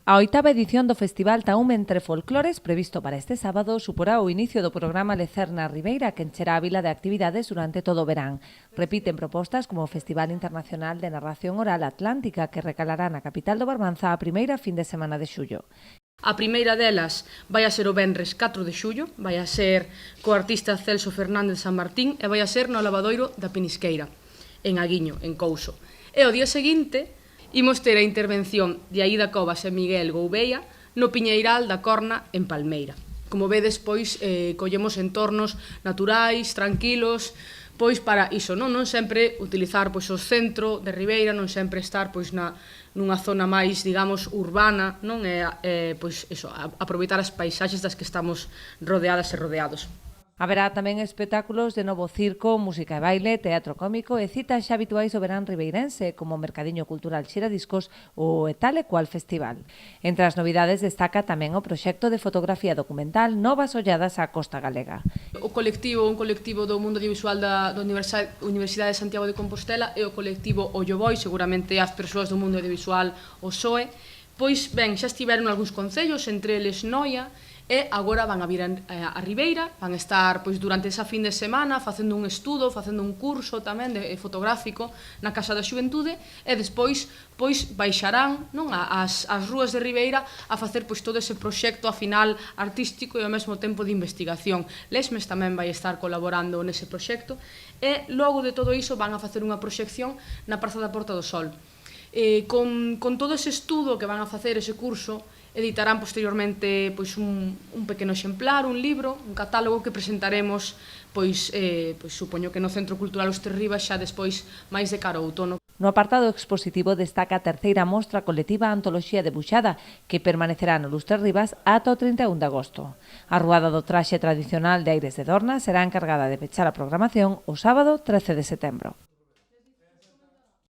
A oitava edición do Festival Taume entre Folclores, previsto para este sábado, suporá o inicio do programa Lecerna Ribeira, que encherá a vila de actividades durante todo o verán. Repiten propostas como o Festival Internacional de Narración Oral Atlántica, que recalará na capital do Barbanza a primeira fin de semana de xullo. A primeira delas vai a ser o venres 4 de xullo, vai a ser co artista Celso Fernández San Martín e vai a ser no Lavadoiro da Penisqueira, en Aguiño, en Couso. E o día seguinte imos ter a intervención de Aida Covas e Miguel Gouveia no Piñeiral da Corna, en Palmeira. Como vedes, pois, collemos entornos naturais, tranquilos, pois para iso, non sempre utilizar pois o centro de Ribeira, non sempre estar pois nunha zona máis, digamos, urbana, non pois iso, aproveitar as paisaxes das que estamos rodeadas e rodeados. Haberá tamén espectáculos de novo circo, música e baile, teatro cómico e citas xa habituais do verán ribeirense, como o Mercadiño Cultural Xiradiscos ou o tal e cual festival. Entre as novidades destaca tamén o proxecto de fotografía documental Novas Olladas á Costa Galega. Un colectivo do mundo audiovisual da Universidade de Santiago de Compostela e o colectivo Olloboi, seguramente as persoas do mundo audiovisual o SOE, pois ben, xa estiveron algúns concellos, entre eles Noia, e agora van a vir a Ribeira, van estar pois durante esa fin de semana facendo un estudo, facendo un curso tamén fotográfico na Casa da Xuventude e despois pois baixarán, non, as rúas de Ribeira a facer pois todo ese proxecto a final artístico e ao mesmo tempo de investigación. Lesmes tamén vai estar colaborando nese proxecto e logo de todo iso van a facer unha proxección na Praza da Porta do Sol. Con todo ese estudo que van a facer, ese curso, editarán posteriormente pois un pequeno exemplar, un libro, un catálogo que presentaremos pois supoño que no Centro Cultural Os Tres Rivas xa despois máis de cara ao outono. No apartado expositivo destaca a terceira mostra colectiva Antoloxía Debuxada, que permanecerá no Los Tres Rivas ata o 31 de agosto. A ruada do traxe tradicional de Aires de Dorna será encargada de pechar a programación o sábado 13 de setembro.